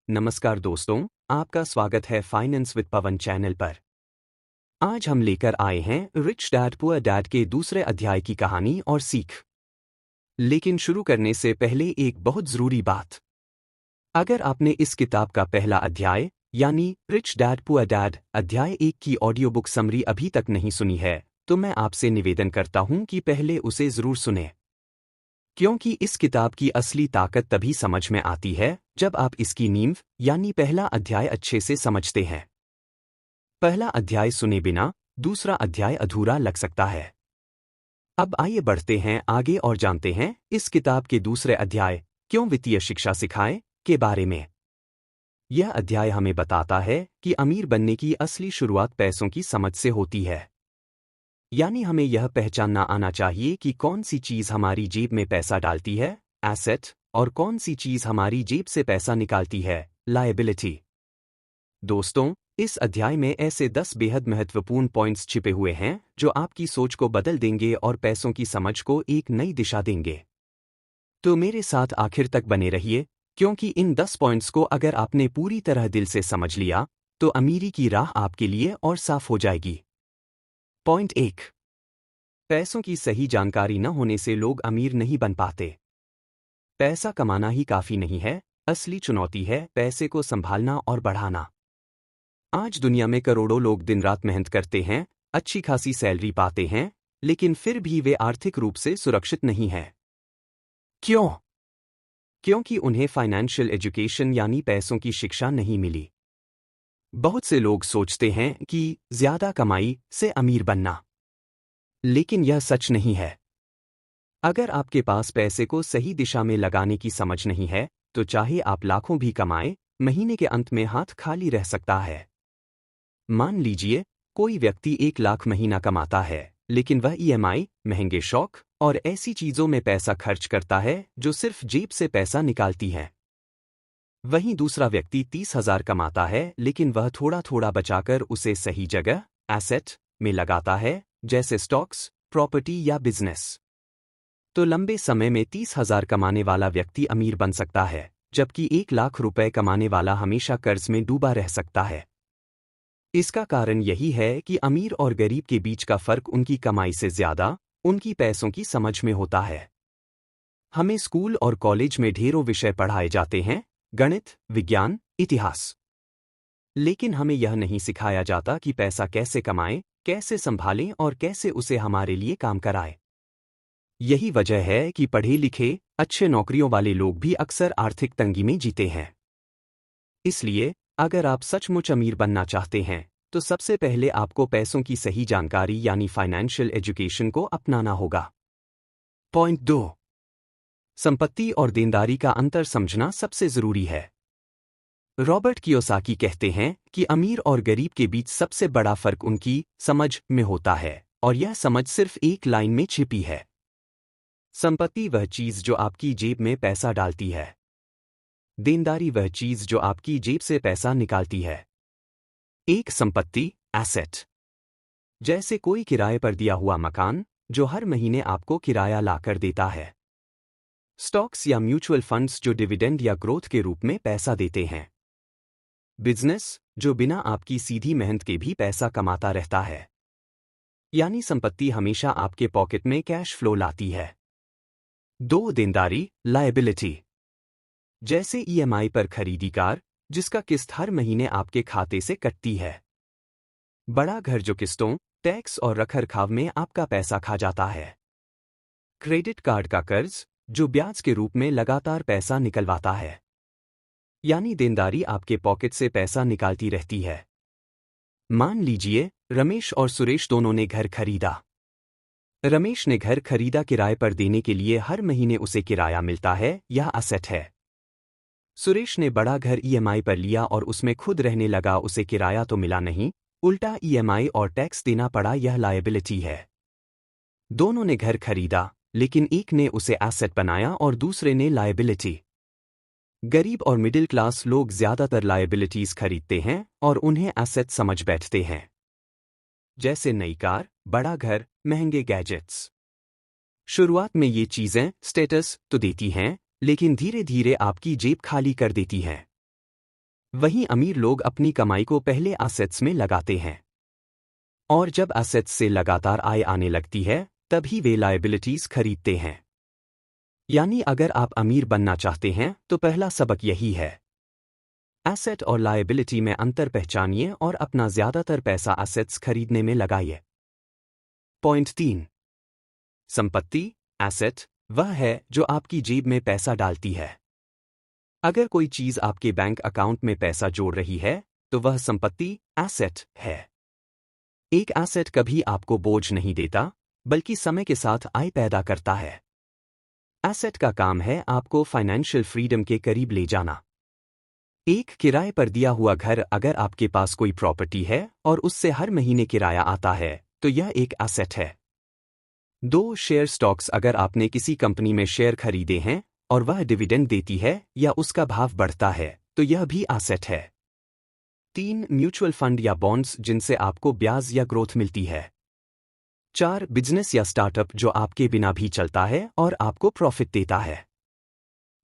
नमस्कार दोस्तों, आपका स्वागत है फाइनेंस विद पवन चैनल पर। आज हम लेकर आए हैं रिच डैड पुअर डैड के दूसरे अध्याय की कहानी और सीख। लेकिन शुरू करने से पहले एक बहुत जरूरी बात। अगर आपने इस किताब का पहला अध्याय यानी रिच डैड पुअर डैड अध्याय 1 की ऑडियो बुक समरी अभी तक नहीं सुनी है, तो मैं आपसे निवेदन करता हूं कि पहले उसे जरूर सुनें। क्योंकि इस किताब की असली ताकत तभी समझ में आती है जब आप इसकी नींव यानी पहला अध्याय अच्छे से समझते हैं। पहला अध्याय सुने बिना दूसरा अध्याय अधूरा लग सकता है। अब आइए बढ़ते हैं आगे और जानते हैं इस किताब के दूसरे अध्याय क्यों वित्तीय शिक्षा सिखाएं के बारे में। यह अध्याय हमें बताता है कि अमीर बनने की असली शुरुआत पैसों की समझ से होती है। यानी हमें यह पहचानना आना चाहिए कि कौन सी चीज़ हमारी जेब में पैसा डालती है, एसेट, और कौन सी चीज़ हमारी जेब से पैसा निकालती है, लायबिलिटी। दोस्तों, इस अध्याय में ऐसे 10 बेहद महत्वपूर्ण पॉइंट्स छिपे हुए हैं जो आपकी सोच को बदल देंगे और पैसों की समझ को एक नई दिशा देंगे। तो मेरे साथ आखिर तक बने रहिए, क्योंकि इन 10 पॉइंट्स को अगर आपने पूरी तरह दिल से समझ लिया तो अमीरी की राह आपके लिए और साफ हो जाएगी। पॉइंट 1। पैसों की सही जानकारी न होने से लोग अमीर नहीं बन पाते। पैसा कमाना ही काफी नहीं है, असली चुनौती है पैसे को संभालना और बढ़ाना। आज दुनिया में करोड़ों लोग दिन रात मेहनत करते हैं, अच्छी खासी सैलरी पाते हैं, लेकिन फिर भी वे आर्थिक रूप से सुरक्षित नहीं हैं। क्यों? क्योंकि उन्हें फाइनेंशियल एजुकेशन यानी पैसों की शिक्षा नहीं मिली। बहुत से लोग सोचते हैं कि ज्यादा कमाई से अमीर बनना, लेकिन यह सच नहीं है। अगर आपके पास पैसे को सही दिशा में लगाने की समझ नहीं है, तो चाहे आप लाखों भी कमाएं, महीने के अंत में हाथ खाली रह सकता है। मान लीजिए, कोई व्यक्ति 1 लाख महीना कमाता है, लेकिन वह ईएमआई, महंगे शौक और ऐसी चीजों में पैसा खर्च करता है जो सिर्फ जेब से पैसा निकालती हैं। वहीं दूसरा व्यक्ति 30,000 कमाता है, लेकिन वह थोड़ा थोड़ा बचाकर उसे सही जगह, एसेट, में लगाता है, जैसे स्टॉक्स, प्रॉपर्टी या बिजनेस। तो लंबे समय में 30,000 कमाने वाला व्यक्ति अमीर बन सकता है, जबकि 1 लाख रुपए कमाने वाला हमेशा कर्ज में डूबा रह सकता है। इसका कारण यही है कि अमीर और गरीब के बीच का फर्क उनकी कमाई से ज्यादा उनकी पैसों की समझ में होता है। हमें स्कूल और कॉलेज में ढेरों विषय पढ़ाए जाते हैं, गणित, विज्ञान, इतिहास। लेकिन हमें यह नहीं सिखाया जाता कि पैसा कैसे कमाएं, कैसे संभालें और कैसे उसे हमारे लिए काम कराएं। यही वजह है कि पढ़े लिखे, अच्छे नौकरियों वाले लोग भी अक्सर आर्थिक तंगी में जीते हैं। इसलिए, अगर आप सचमुच अमीर बनना चाहते हैं, तो सबसे पहले आपको पैसों की सही जानकारी यानी फाइनेंशियल एजुकेशन को अपनाना होगा। पॉइंट 2। संपत्ति और देनदारी का अंतर समझना सबसे जरूरी है। रॉबर्ट कियोसाकी कहते हैं कि अमीर और गरीब के बीच सबसे बड़ा फर्क उनकी समझ में होता है, और यह समझ सिर्फ एक लाइन में छिपी है। संपत्ति वह चीज जो आपकी जेब में पैसा डालती है। देनदारी वह चीज जो आपकी जेब से पैसा निकालती है। एक संपत्ति, एसेट, जैसे कोई किराए पर दिया हुआ मकान जो हर महीने आपको किराया लाकर देता है। स्टॉक्स या म्यूचुअल फंड्स जो डिविडेंड या ग्रोथ के रूप में पैसा देते हैं। बिजनेस जो बिना आपकी सीधी मेहनत के भी पैसा कमाता रहता है। यानी संपत्ति हमेशा आपके पॉकेट में कैश फ्लो लाती है। 2 देनदारी, लायबिलिटी, जैसे ईएमआई पर खरीदी कार जिसका किस्त हर महीने आपके खाते से कटती है। बड़ा घर जो किस्तों, टैक्स और रखरखाव में आपका पैसा खा जाता है। क्रेडिट कार्ड का कर्ज जो ब्याज के रूप में लगातार पैसा निकलवाता है। यानी देनदारी आपके पॉकेट से पैसा निकालती रहती है। मान लीजिए, रमेश और सुरेश दोनों ने घर खरीदा। रमेश ने घर खरीदा किराए पर देने के लिए हर महीने उसे किराया मिलता है, यह असेट है। सुरेश ने बड़ा घर ईएमआई पर लिया और उसमें खुद रहने लगा, उसे किराया तो मिला नहीं, उल्टा ईएमआई और टैक्स देना पड़ा, यह लायबिलिटी है। दोनों ने घर खरीदा, लेकिन एक ने उसे एसेट बनाया और दूसरे ने लायबिलिटी। गरीब और मिडिल क्लास लोग ज्यादातर लायबिलिटीज खरीदते हैं और उन्हें एसेट समझ बैठते हैं, जैसे नई कार, बड़ा घर, महंगे गैजेट्स। शुरुआत में ये चीजें स्टेटस तो देती हैं, लेकिन धीरे धीरे आपकी जेब खाली कर देती हैं। वहीं अमीर लोग अपनी कमाई को पहले एसेट्स में लगाते हैं, और जब एसेट्स से लगातार आय आने लगती है तभी वे लायबिलिटीज खरीदते हैं। यानी अगर आप अमीर बनना चाहते हैं तो पहला सबक यही है, एसेट और लायबिलिटी में अंतर पहचानिए और अपना ज्यादातर पैसा एसेट्स खरीदने में लगाइए। पॉइंट 3, संपत्ति, एसेट वह है जो आपकी जेब में पैसा डालती है। अगर कोई चीज आपके बैंक अकाउंट में पैसा जोड़ रही है तो वह संपत्ति, एसेट है। एक एसेट कभी आपको बोझ नहीं देता, बल्कि समय के साथ आय पैदा करता है। एसेट का काम है आपको फाइनेंशियल फ्रीडम के करीब ले जाना। एक किराए पर दिया हुआ घर, अगर आपके पास कोई प्रॉपर्टी है और उससे हर महीने किराया आता है तो यह एक एसेट है। 2 शेयर स्टॉक्स, अगर आपने किसी कंपनी में शेयर खरीदे हैं और वह डिविडेंड देती है या उसका भाव बढ़ता है तो यह भी एसेट है। 3 म्यूचुअल फंड या बॉन्ड्स, जिनसे आपको ब्याज या ग्रोथ मिलती है। 4 बिजनेस या स्टार्टअप जो आपके बिना भी चलता है और आपको प्रॉफिट देता है।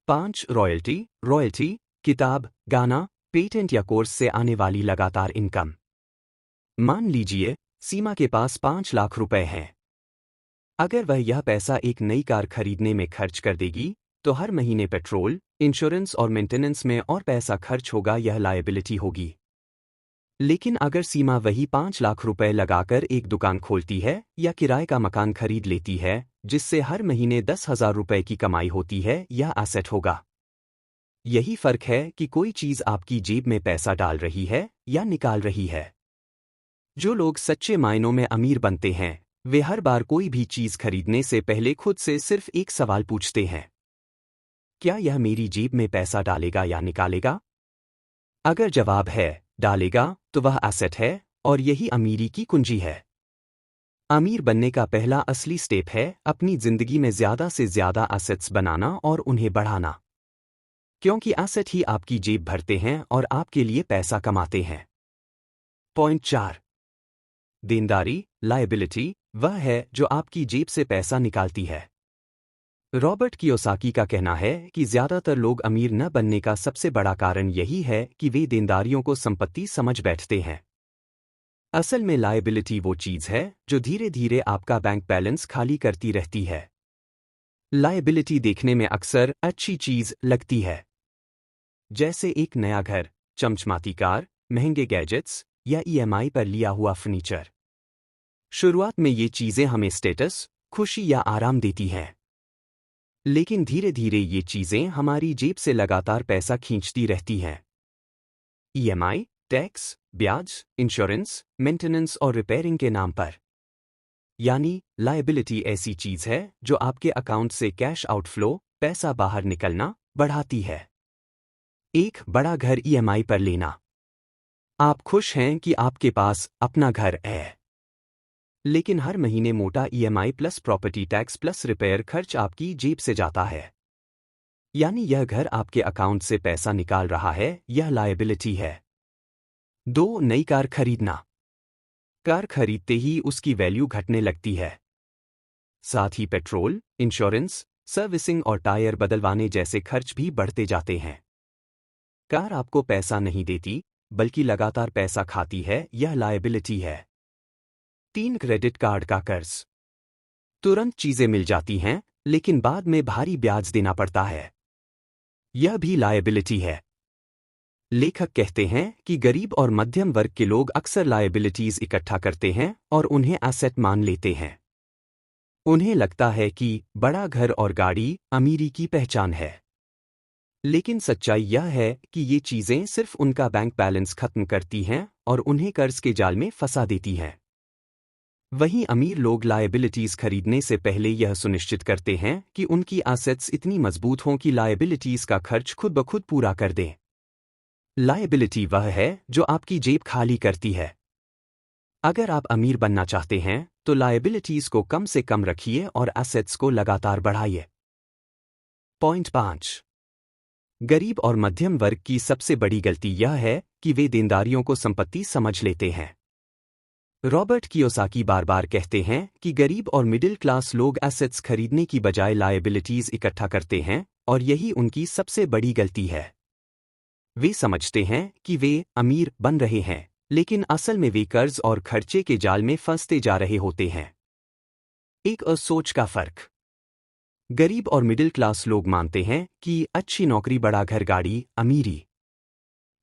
5 रॉयल्टी, किताब, गाना, पेटेंट या कोर्स से आने वाली लगातार इनकम। मान लीजिए सीमा के पास 5 लाख रुपए हैं। अगर वह यह पैसा एक नई कार खरीदने में खर्च कर देगी तो हर महीने पेट्रोल, इंश्योरेंस और मेंटेनेंस में और पैसा खर्च होगा, यह लायबिलिटी होगी। लेकिन अगर सीमा वही 5 लाख रुपए लगाकर एक दुकान खोलती है या किराए का मकान खरीद लेती है जिससे हर महीने 10,000 रुपए की कमाई होती है, यह एसेट होगा। यही फर्क है कि कोई चीज आपकी जेब में पैसा डाल रही है या निकाल रही है। जो लोग सच्चे मायनों में अमीर बनते हैं वे हर बार कोई भी चीज खरीदने से पहले खुद से सिर्फ एक सवाल पूछते हैं, क्या यह मेरी जेब में पैसा डालेगा या निकालेगा? अगर जवाब है डालेगा तो वह एसेट है और यही अमीरी की कुंजी है। अमीर बनने का पहला असली स्टेप है अपनी जिंदगी में ज्यादा से ज्यादा एसेट्स बनाना और उन्हें बढ़ाना, क्योंकि एसेट ही आपकी जेब भरते हैं और आपके लिए पैसा कमाते हैं। पॉइंट 4, देनदारी, लायबिलिटी वह है जो आपकी जेब से पैसा निकालती है। रॉबर्ट कियोसाकी का कहना है कि ज्यादातर लोग अमीर न बनने का सबसे बड़ा कारण यही है कि वे देनदारियों को संपत्ति समझ बैठते हैं। असल में लायबिलिटी वो चीज है जो धीरे धीरे आपका बैंक बैलेंस खाली करती रहती है। लायबिलिटी देखने में अक्सर अच्छी चीज लगती है, जैसे एक नया घर, चमचमाती कार, महंगे गैजेट्स या ईएमआई पर लिया हुआ फर्नीचर। शुरुआत में ये चीजें हमें स्टेटस, खुशी या आराम देती हैं, लेकिन धीरे धीरे ये चीजें हमारी जेब से लगातार पैसा खींचती रहती हैं। ईएमआई, टैक्स, ब्याज, इंश्योरेंस, मेंटेनेंस और रिपेयरिंग के नाम पर। यानी लायबिलिटी ऐसी चीज है जो आपके अकाउंट से कैश आउटफ्लो, पैसा बाहर निकलना, बढ़ाती है। एक बड़ा घर ईएमआई पर लेना। आप खुश हैं कि आपके पास अपना घर है, लेकिन हर महीने मोटा EMI plus property tax plus repair खर्च आपकी जेब से जाता है। यानी यह घर आपके अकाउंट से पैसा निकाल रहा है, यह लायबिलिटी है। 2 नई कार खरीदना। कार खरीदते ही उसकी वैल्यू घटने लगती है। साथ ही पेट्रोल, इंश्योरेंस, सर्विसिंग और टायर बदलवाने जैसे खर्च भी बढ़ते जाते हैं। कार आपको पैसा नहीं देती बल्कि लगातार पैसा खाती है, यह लायबिलिटी है। 3 क्रेडिट कार्ड का कर्ज। तुरंत चीजें मिल जाती हैं लेकिन बाद में भारी ब्याज देना पड़ता है, यह भी लायबिलिटी है। लेखक कहते हैं कि गरीब और मध्यम वर्ग के लोग अक्सर लायबिलिटीज इकट्ठा करते हैं और उन्हें एसेट मान लेते हैं। उन्हें लगता है कि बड़ा घर और गाड़ी अमीरी की पहचान है, लेकिन सच्चाई यह है कि ये चीजें सिर्फ उनका बैंक बैलेंस खत्म करती हैं और उन्हें कर्ज के जाल में फंसा देती हैं। वहीं अमीर लोग लायबिलिटीज खरीदने से पहले यह सुनिश्चित करते हैं कि उनकी एसेट्स इतनी मजबूत हों कि लायबिलिटीज का खर्च खुद ब खुद पूरा कर दें। लायबिलिटी वह है जो आपकी जेब खाली करती है। अगर आप अमीर बनना चाहते हैं तो लायबिलिटीज को कम से कम रखिए और एसेट्स को लगातार बढ़ाइए। पॉइंट 5, गरीब और मध्यम वर्ग की सबसे बड़ी गलती यह है कि वे देनदारियों को संपत्ति समझ लेते हैं। रॉबर्ट कियोसाकी बार बार कहते हैं कि गरीब और मिडिल क्लास लोग एसेट्स खरीदने की बजाय लायबिलिटीज इकट्ठा करते हैं और यही उनकी सबसे बड़ी गलती है। वे समझते हैं कि वे अमीर बन रहे हैं, लेकिन असल में वे कर्ज और खर्चे के जाल में फंसते जा रहे होते हैं। एक सोच का फर्क। गरीब और मिडिल क्लास लोग मानते हैं कि अच्छी नौकरी, बड़ा घर, गाड़ी अमीरी,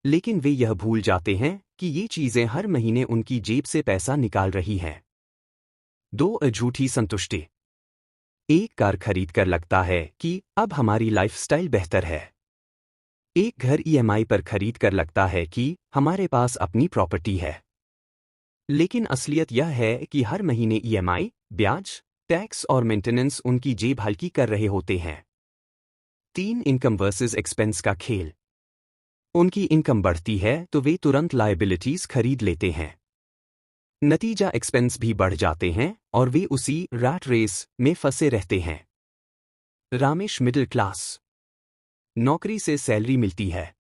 लेकिन वे यह भूल जाते हैं कि ये चीजें हर महीने उनकी जेब से पैसा निकाल रही हैं। दो झूठी संतुष्टि। एक कार खरीदकर लगता है कि अब हमारी लाइफस्टाइल बेहतर है। एक घर ईएमआई पर खरीदकर लगता है कि हमारे पास अपनी प्रॉपर्टी है। लेकिन असलियत यह है कि हर महीने ईएमआई, ब्याज, टैक्स और मेंटेनेंस उनकी जेब हल्की कर रहे होते हैं। 3 इनकम वर्सेस एक्सपेंस का खेल। उनकी इनकम बढ़ती है तो वे तुरंत लायबिलिटीज खरीद लेते हैं। नतीजा एक्सपेंस भी बढ़ जाते हैं और वे उसी रैट रेस में फंसे रहते हैं। Ramesh middle class. नौकरी से सैलरी मिलती है।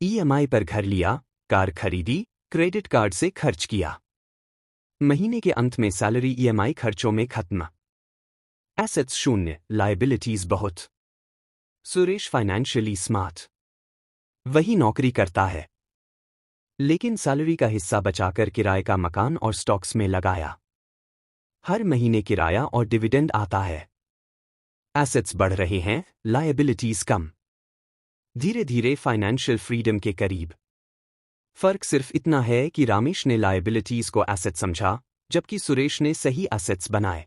ईएमआई पर घर लिया, कार खरीदी, क्रेडिट कार्ड से खर्च किया। महीने के अंत में सैलरी ईएमआई खर्चों में खत्म। एसेट्स शून्य, लायबिलिटीज बहुत। Suresh financially smart. वही नौकरी करता है, लेकिन सैलरी का हिस्सा बचाकर किराए का मकान और स्टॉक्स में लगाया। हर महीने किराया और डिविडेंड आता है। एसेट्स बढ़ रहे हैं, लायबिलिटीज कम। धीरे धीरे फाइनेंशियल फ्रीडम के करीब। फर्क सिर्फ इतना है कि रामेश ने लायबिलिटीज को एसेट समझा, जबकि सुरेश ने सही एसेट्स बनाए।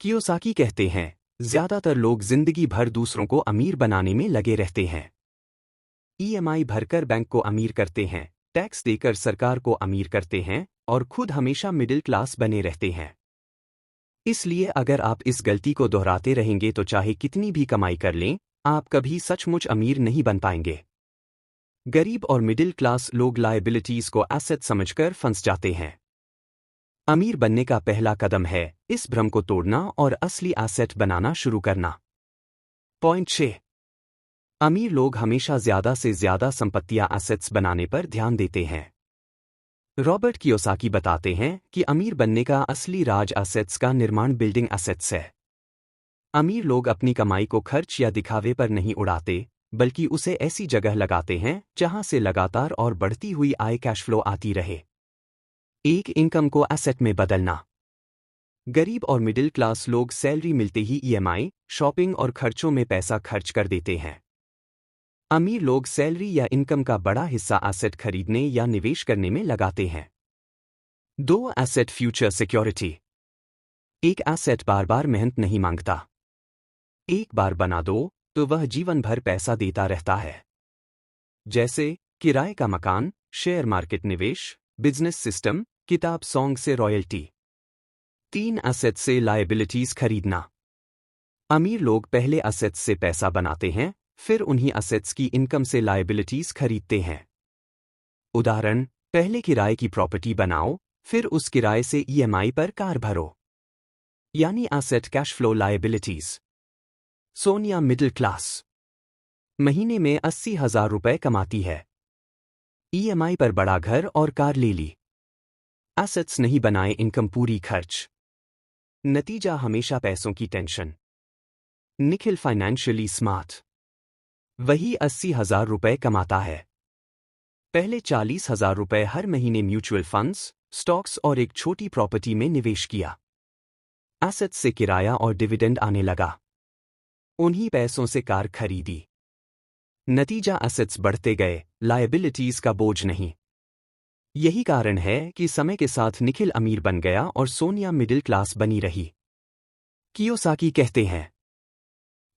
कियोसाकी कहते हैं, ज्यादातर लोग जिंदगी भर दूसरों को अमीर बनाने में लगे रहते हैं। ईएमआई भरकर बैंक को अमीर करते हैं, टैक्स देकर सरकार को अमीर करते हैं और खुद हमेशा मिडिल क्लास बने रहते हैं। इसलिए अगर आप इस गलती को दोहराते रहेंगे तो चाहे कितनी भी कमाई कर लें, आप कभी सचमुच अमीर नहीं बन पाएंगे। गरीब और मिडिल क्लास लोग लायबिलिटीज को एसेट समझकर फंस जाते हैं। अमीर बनने का पहला कदम है इस भ्रम को तोड़ना और असली एसेट बनाना शुरू करना। पॉइंट 6। अमीर लोग हमेशा ज्यादा से ज्यादा संपत्तियां एसेट्स बनाने पर ध्यान देते हैं। रॉबर्ट कियोसाकी बताते हैं कि अमीर बनने का असली राज एसेट्स का निर्माण, बिल्डिंग एसेट्स है। अमीर लोग अपनी कमाई को खर्च या दिखावे पर नहीं उड़ाते, बल्कि उसे ऐसी जगह लगाते हैं जहां से लगातार और बढ़ती हुई आय, कैश फ्लो आती रहे। एक इनकम को एसेट में बदलना। गरीब और मिडिल क्लास लोग सैलरी मिलते ही ईएमआई, शॉपिंग और खर्चों में पैसा खर्च कर देते हैं। अमीर लोग सैलरी या इनकम का बड़ा हिस्सा एसेट खरीदने या निवेश करने में लगाते हैं। 2 एसेट फ्यूचर सिक्योरिटी। एक एसेट बार बार मेहनत नहीं मांगता। एक बार बना दो तो वह जीवन भर पैसा देता रहता है। जैसे किराए का मकान, शेयर मार्केट निवेश, बिजनेस सिस्टम, किताब, सॉन्ग से रॉयल्टी। 3 एसेट से लायबिलिटीज खरीदना। अमीर लोग पहले एसेट्स से पैसा बनाते हैं, फिर उन्हीं एसेट्स की इनकम से लायबिलिटीज खरीदते हैं। उदाहरण, पहले किराए की प्रॉपर्टी बनाओ, फिर उस किराए से ईएमआई पर कार भरो। यानी asset, cash flow, liabilities. Sonia middle class. महीने में 80,000 रुपए कमाती है। ईएमआई पर बड़ा घर और कार ले ली। एसेट्स नहीं बनाए, इनकम पूरी खर्च। नतीजा हमेशा पैसों की टेंशन। Nikhil financially smart. वही 80,000 रुपए कमाता है। पहले 40,000 रुपए हर महीने म्यूचुअल फंड्स, स्टॉक्स और एक छोटी प्रॉपर्टी में निवेश किया। एसेट्स से किराया और डिविडेंड आने लगा। उन्हीं पैसों से कार खरीदी। नतीजा एसेट्स बढ़ते गए, लायबिलिटीज का बोझ नहीं। यही कारण है कि समय के साथ निखिल अमीर बन गया और सोनिया मिडिल क्लास बनी रही। कियोसाकी कहते हैं,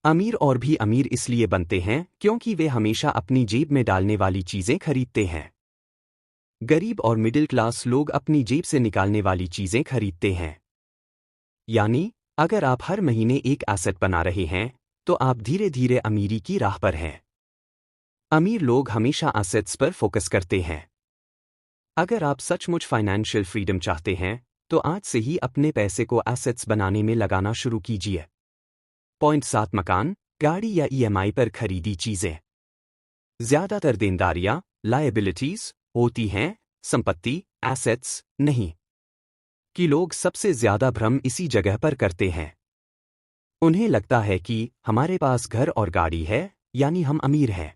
अमीर और भी अमीर इसलिए बनते हैं क्योंकि वे हमेशा अपनी जेब में डालने वाली चीजें खरीदते हैं। गरीब और मिडिल क्लास लोग अपनी जेब से निकालने वाली चीजें खरीदते हैं। यानी अगर आप हर महीने एक एसेट बना रहे हैं, तो आप धीरे धीरे अमीरी की राह पर हैं। अमीर लोग हमेशा एसेट्स पर फोकस करते हैं। अगर आप सचमुच फाइनेंशियल फ्रीडम चाहते हैं, तो आज से ही अपने पैसे को एसेट्स बनाने में लगाना शुरू कीजिए। पॉइंट 7। मकान, गाड़ी या ईएमआई पर खरीदी चीजें। ज्यादातर देनदारियां, लायबिलिटीज होती हैं, संपत्ति, एसेट्स नहीं। कि लोग सबसे ज्यादा भ्रम इसी जगह पर करते हैं। उन्हें लगता है कि हमारे पास घर और गाड़ी है, यानी हम अमीर हैं।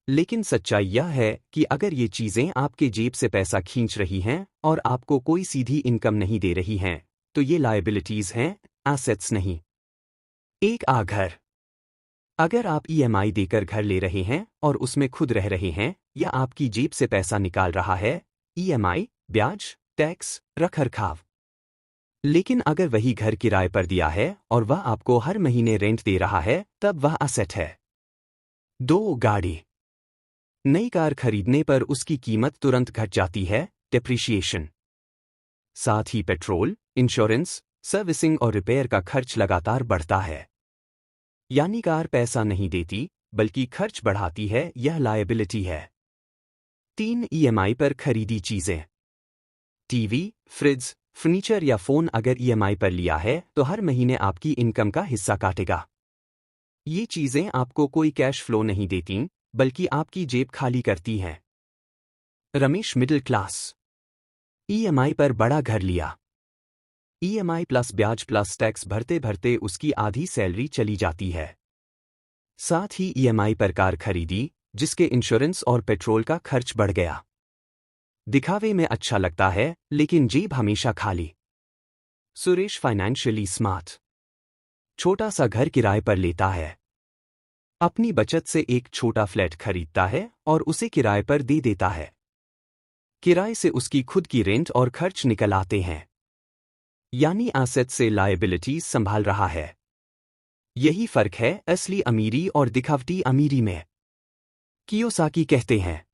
लेकिन सच्चाई यह है कि अगर ये चीज़ें आपके जेब से पैसा खींच रही हैं और आपको कोई सीधी इनकम नहीं दे रही हैं, तो ये लायबिलिटीज़ हैं, एसेट्स नहीं। एक घर। अगर आप ईएमआई देकर घर ले रहे हैं और उसमें खुद रह रहे हैं या आपकी जेब से पैसा निकाल रहा है, ईएमआई, ब्याज, टैक्स, रखरखाव। लेकिन अगर वही घर किराए पर दिया है और वह आपको हर महीने रेंट दे रहा है, तब वह एसेट है। गाड़ी। नई कार खरीदने पर उसकी कीमत तुरंत घट जाती है, डेप्रिशिएशन। साथ ही पेट्रोल, इंश्योरेंस, सर्विसिंग और रिपेयर का खर्च लगातार बढ़ता है। यानी कार पैसा नहीं देती, बल्कि खर्च बढ़ाती है, यह लायबिलिटी है। ईएमआई पर खरीदी चीजें। टीवी, फ्रिज, फर्नीचर या फोन अगर ईएमआई पर लिया है तो हर महीने आपकी इनकम का हिस्सा काटेगा। ये चीजें आपको कोई कैश फ्लो नहीं देती, बल्कि आपकी जेब खाली करती हैं। Ramesh middle class. ईएमआई पर बड़ा घर लिया। ईएमआई प्लस ब्याज प्लस टैक्स भरते भरते उसकी आधी सैलरी चली जाती है। साथ ही ईएमआई पर कार खरीदी, जिसके इंश्योरेंस और पेट्रोल का खर्च बढ़ गया। दिखावे में अच्छा लगता है, लेकिन जेब हमेशा खाली। Suresh financially smart. छोटा सा घर किराए पर लेता है। अपनी बचत से एक छोटा फ्लैट खरीदता है और उसे किराए पर दे देता है। किराए से उसकी खुद की रेंट और खर्च निकल आते हैं। यानी एसेट से लायबिलिटीज संभाल रहा है। यही फर्क है असली अमीरी और दिखावटी अमीरी में। कियोसाकी कहते हैं,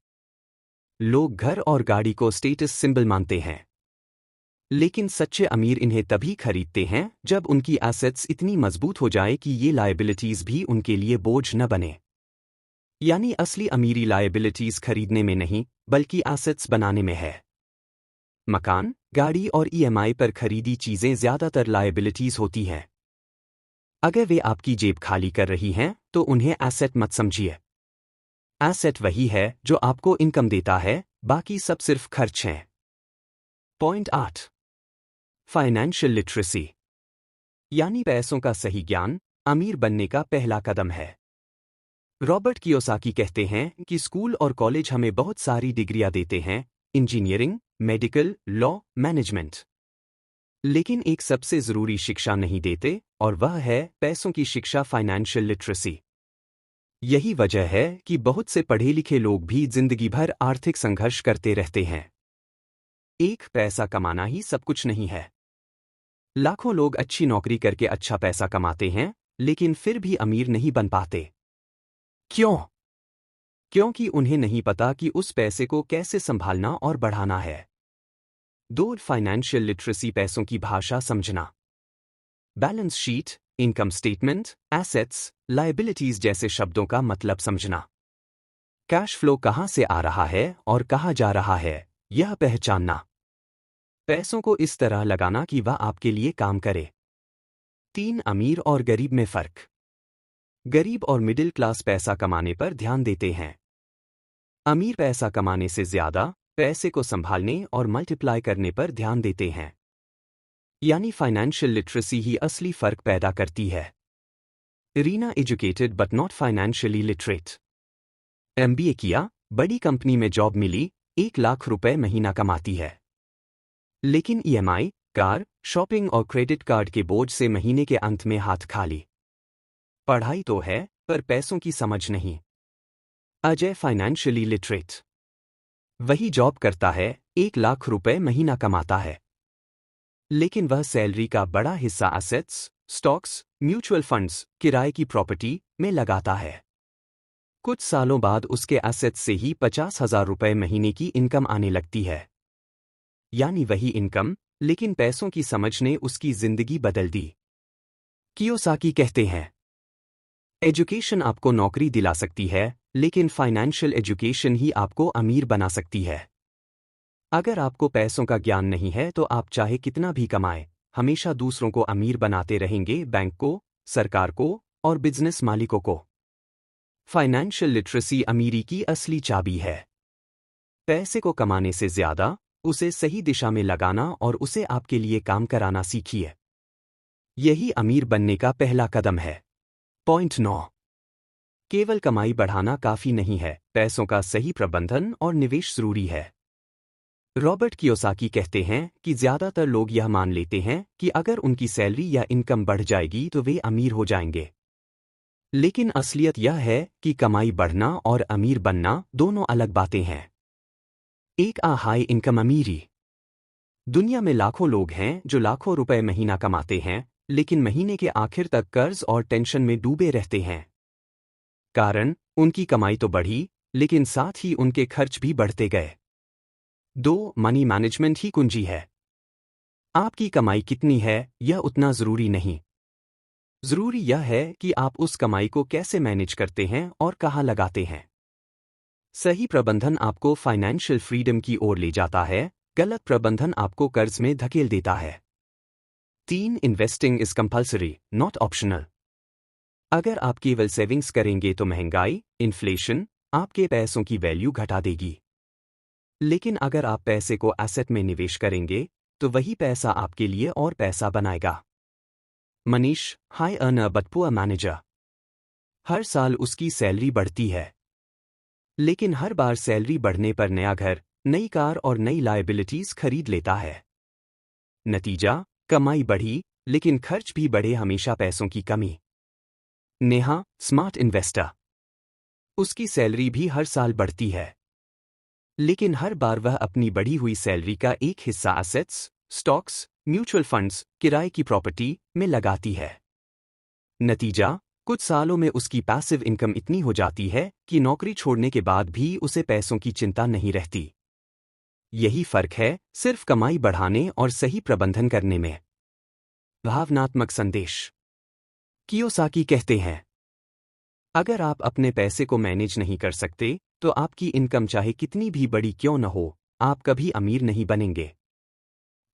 लोग घर और गाड़ी को स्टेटस सिंबल मानते हैं, लेकिन सच्चे अमीर इन्हें तभी खरीदते हैं जब उनकी एसेट्स इतनी मजबूत हो जाए कि ये लायबिलिटीज भी उनके लिए बोझ न बने। यानी असली अमीरी लायबिलिटीज खरीदने में नहीं, बल्कि एसेट्स बनाने में है। मकान, गाड़ी और ईएमआई पर खरीदी चीजें ज्यादातर लायबिलिटीज होती हैं। अगर वे आपकी जेब खाली कर रही हैं, तो उन्हें एसेट मत समझिए। एसेट वही है जो आपको इनकम देता है, बाकी सब सिर्फ खर्च हैं। पॉइंट 8। फाइनेंशियल लिटरेसी, यानी पैसों का सही ज्ञान अमीर बनने का पहला कदम है। रॉबर्ट कियोसाकी कहते हैं कि स्कूल और कॉलेज हमें बहुत सारी डिग्रियां देते हैं, इंजीनियरिंग, मेडिकल, लॉ, मैनेजमेंट, लेकिन एक सबसे जरूरी शिक्षा नहीं देते, और वह है पैसों की शिक्षा, फाइनेंशियल लिटरेसी। यही वजह है कि बहुत से पढ़े लिखे लोग भी जिंदगी भर आर्थिक संघर्ष करते रहते हैं। पैसा कमाना ही सब कुछ नहीं है। लाखों लोग अच्छी नौकरी करके अच्छा पैसा कमाते हैं, लेकिन फिर भी अमीर नहीं बन पाते। क्यों? क्योंकि उन्हें नहीं पता कि उस पैसे को कैसे संभालना और बढ़ाना है। फाइनेंशियल लिटरेसी पैसों की भाषा समझना। Balance sheet, income statement, assets, liabilities जैसे शब्दों का मतलब समझना। कैश फ्लो कहां से आ रहा है और कहां जा रहा है, यह पहचानना। पैसों को इस तरह लगाना कि वह आपके लिए काम करे। अमीर और गरीब में फर्क। गरीब और मिडिल क्लास पैसा कमाने पर ध्यान देते हैं। अमीर पैसा कमाने से ज्यादा पैसे को संभालने और मल्टीप्लाई करने पर ध्यान देते हैं। यानी फाइनेंशियल लिटरेसी ही असली फर्क पैदा करती है। Reena educated but not financially literate. MBA किया, बड़ी कंपनी में जॉब मिली, 1 लाख रुपए महीना कमाती है, लेकिन ईएमआई, कार, शॉपिंग और क्रेडिट कार्ड के बोझ से महीने के अंत में हाथ खाली। पढ़ाई तो है, पर पैसों की समझ नहीं। Ajay financially literate. वही जॉब करता है, 1 लाख रुपए महीना कमाता है, लेकिन वह सैलरी का बड़ा हिस्सा एसेट्स, स्टॉक्स, म्यूचुअल फंड्स, किराए की प्रॉपर्टी में लगाता है। कुछ सालों बाद उसके एसेट्स से ही 50,000 रुपए महीने की इनकम आने लगती है। यानी वही इनकम, लेकिन पैसों की समझ ने उसकी जिंदगी बदल दी। कियोसाकी कहते हैं, एजुकेशन आपको नौकरी दिला सकती है, लेकिन फाइनेंशियल एजुकेशन ही आपको अमीर बना सकती है। अगर आपको पैसों का ज्ञान नहीं है तो आप चाहे कितना भी कमाएं, हमेशा दूसरों को अमीर बनाते रहेंगे, बैंक को, सरकार को और बिजनेस मालिकों को। फाइनेंशियल लिटरेसी अमीरी की असली चाबी है। पैसे को कमाने से ज्यादा उसे सही दिशा में लगाना और उसे आपके लिए काम कराना सीखिए। यही अमीर बनने का पहला कदम है। पॉइंट 9। केवल कमाई बढ़ाना काफी नहीं है, पैसों का सही प्रबंधन और निवेश जरूरी है। रॉबर्ट कियोसाकी कहते हैं कि ज्यादातर लोग यह मान लेते हैं कि अगर उनकी सैलरी या इनकम बढ़ जाएगी तो वे अमीर हो जाएंगे। लेकिन असलियत यह है कि कमाई बढ़ना और अमीर बनना दोनों अलग बातें हैं। एक हाई इनकम अमीरी। दुनिया में लाखों लोग हैं जो लाखों रुपए महीना कमाते हैं, लेकिन महीने के आखिर तक कर्ज और टेंशन में डूबे रहते हैं। कारण, उनकी कमाई तो बढ़ी, लेकिन साथ ही उनके खर्च भी बढ़ते गए। 2. मनी मैनेजमेंट ही कुंजी है। आपकी कमाई कितनी है, यह उतना जरूरी नहीं। जरूरी यह है कि आप उस कमाई को कैसे मैनेज करते हैं और कहाँ लगाते हैं। सही प्रबंधन आपको फाइनेंशियल फ्रीडम की ओर ले जाता है, गलत प्रबंधन आपको कर्ज में धकेल देता है। 3. Investing is compulsory, not optional. अगर आप केवल सेविंग्स करेंगे तो महंगाई, इन्फ्लेशन, आपके पैसों की वैल्यू घटा देगी। लेकिन अगर आप पैसे को एसेट में निवेश करेंगे, तो वही पैसा आपके लिए और पैसा बनाएगा। Manish, high earner but poor manager. हर साल उसकी सैलरी बढ़ती है, लेकिन हर बार सैलरी बढ़ने पर नया घर, नई कार और नई लायबिलिटीज खरीद लेता है। नतीजा, कमाई बढ़ी, लेकिन खर्च भी बढ़े, हमेशा पैसों की कमी। Neha, smart investor. उसकी सैलरी भी हर साल बढ़ती है, लेकिन हर बार वह अपनी बढ़ी हुई सैलरी का एक हिस्सा एसेट्स, स्टॉक्स, म्यूचुअल फंड्स, किराए की प्रॉपर्टी में लगाती है। नतीजा, कुछ सालों में उसकी पैसिव इनकम इतनी हो जाती है कि नौकरी छोड़ने के बाद भी उसे पैसों की चिंता नहीं रहती। यही फर्क है, सिर्फ कमाई बढ़ाने और सही प्रबंधन करने में। भावनात्मक संदेश। कियोसाकी कहते हैं, अगर आप अपने पैसे को मैनेज नहीं कर सकते, तो आपकी इनकम चाहे कितनी भी बड़ी क्यों न हो, आप कभी अमीर नहीं बनेंगे।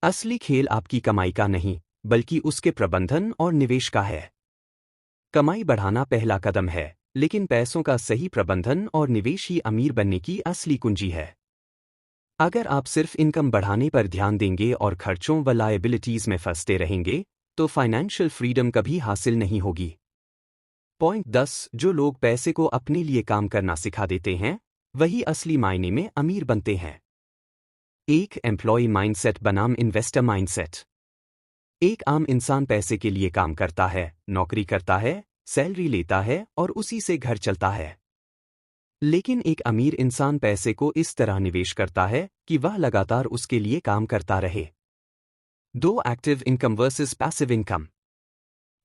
असली खेल आपकी कमाई का नहीं, बल्कि उसके प्रबंधन और निवेश का है। कमाई बढ़ाना पहला कदम है, लेकिन पैसों का सही प्रबंधन और निवेश ही अमीर बनने की असली कुंजी है। अगर आप सिर्फ इनकम बढ़ाने पर ध्यान देंगे और खर्चों व लायबिलिटीज में फंसते रहेंगे, तो फाइनेंशियल फ्रीडम कभी हासिल नहीं होगी। पॉइंट 10. जो लोग पैसे को अपने लिए काम करना सिखा देते हैं, वही असली मायने में अमीर बनते हैं। 1. एम्प्लॉय माइंडसेट बनाम इन्वेस्टर माइंडसेट। एक आम इंसान पैसे के लिए काम करता है, नौकरी करता है, सैलरी लेता है और उसी से घर चलता है। लेकिन एक अमीर इंसान पैसे को इस तरह निवेश करता है कि वह लगातार उसके लिए काम करता रहे। 2. Active income versus passive income.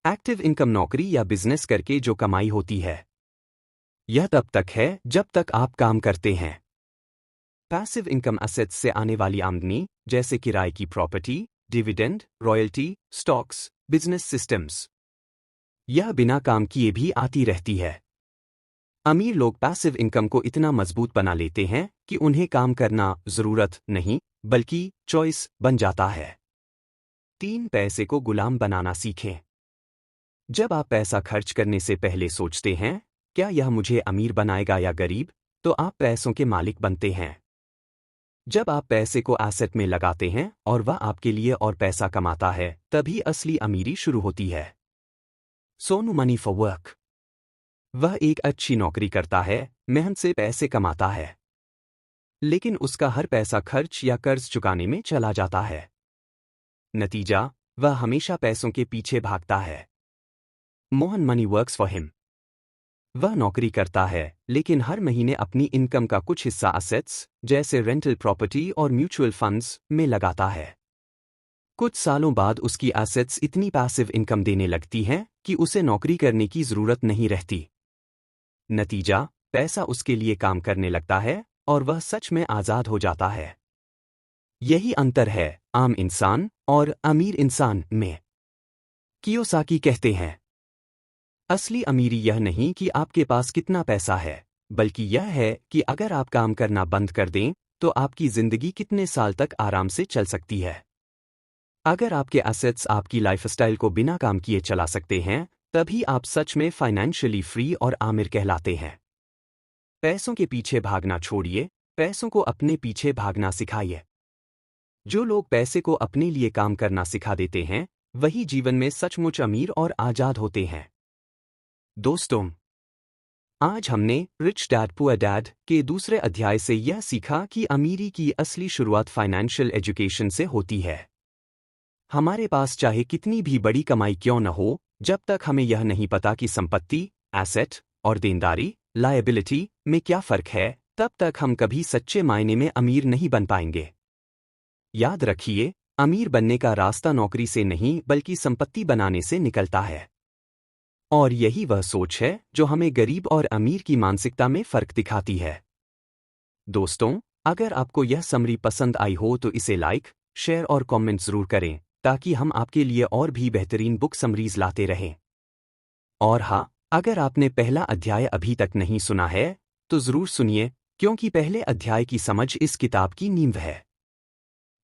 Active income नौकरी या बिजनेस करके जो कमाई होती है, यह तब तक है जब तक आप काम करते हैं। पैसिव इनकम एसेट्स से आने वाली आमदनी, जैसे किराए की property, dividend, royalty, stocks, business systems, यह बिना काम किए भी आती रहती है। अमीर लोग पैसिव इनकम को इतना मजबूत बना लेते हैं कि उन्हें काम करना जरूरत नहीं, बल्कि चॉइस बन जाता है। 3. पैसे को गुलाम बनाना सीखें। जब आप पैसा खर्च करने से पहले सोचते हैं, क्या यह मुझे अमीर बनाएगा या गरीब, तो आप पैसों के मालिक बनते हैं। जब आप पैसे को एसेट में लगाते हैं और वह आपके लिए और पैसा कमाता है, तभी असली अमीरी शुरू होती है। Sonu money for work. वह एक अच्छी नौकरी करता है, मेहनत से पैसे कमाता है, लेकिन उसका हर पैसा खर्च या कर्ज चुकाने में चला जाता है। नतीजा, वह हमेशा पैसों के पीछे भागता है। Mohan money works for him. वह नौकरी करता है, लेकिन हर महीने अपनी इनकम का कुछ हिस्सा एसेट्स, जैसे रेंटल प्रॉपर्टी और म्यूचुअल फंड्स, में लगाता है। कुछ सालों बाद उसकी एसेट्स इतनी पैसिव इनकम देने लगती हैं कि उसे नौकरी करने की जरूरत नहीं रहती। नतीजा, पैसा उसके लिए काम करने लगता है और वह सच में आजाद हो जाता है। यही अंतर है आम इंसान और अमीर इंसान में। कियोसाकी कहते हैं, असली अमीरी यह नहीं कि आपके पास कितना पैसा है, बल्कि यह है कि अगर आप काम करना बंद कर दें, तो आपकी जिंदगी कितने साल तक आराम से चल सकती है। अगर आपके एसेट्स आपकी लाइफस्टाइल को बिना काम किए चला सकते हैं, तभी आप सच में फाइनेंशियली फ्री और आमिर कहलाते हैं। पैसों के पीछे भागना छोड़िए, पैसों को अपने पीछे भागना सिखाइए। जो लोग पैसे को अपने लिए काम करना सिखा देते हैं, वही जीवन में सचमुच अमीर और आजाद होते हैं। दोस्तों, आज हमने रिच डैड पुअर डैड के दूसरे अध्याय से यह सीखा कि अमीरी की असली शुरुआत फाइनेंशियल एजुकेशन से होती है। हमारे पास चाहे कितनी भी बड़ी कमाई क्यों न हो, जब तक हमें यह नहीं पता कि संपत्ति, एसेट और देनदारी, लायबिलिटी में क्या फर्क है, तब तक हम कभी सच्चे मायने में अमीर नहीं बन पाएंगे। याद रखिए, अमीर बनने का रास्ता नौकरी से नहीं बल्कि संपत्ति बनाने से निकलता है। और यही वह सोच है जो हमें गरीब और अमीर की मानसिकता में फर्क दिखाती है। दोस्तों, अगर आपको यह समरी पसंद आई हो तो इसे लाइक, शेयर और कमेंट जरूर करें, ताकि हम आपके लिए और भी बेहतरीन बुक समरीज लाते रहें। और हाँ, अगर आपने पहला अध्याय अभी तक नहीं सुना है तो जरूर सुनिए, क्योंकि पहले अध्याय की समझ इस किताब की नींव है।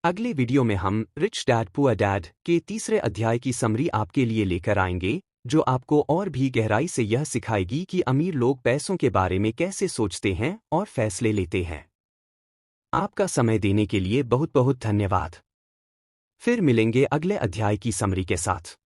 अगले वीडियो में हम रिच डैड पुअर डैड के तीसरे अध्याय की समरी आपके लिए लेकर आएंगे, जो आपको और भी गहराई से यह सिखाएगी कि अमीर लोग पैसों के बारे में कैसे सोचते हैं और फैसले लेते हैं। आपका समय देने के लिए बहुत बहुत धन्यवाद। फिर मिलेंगे अगले अध्याय की समरी के साथ।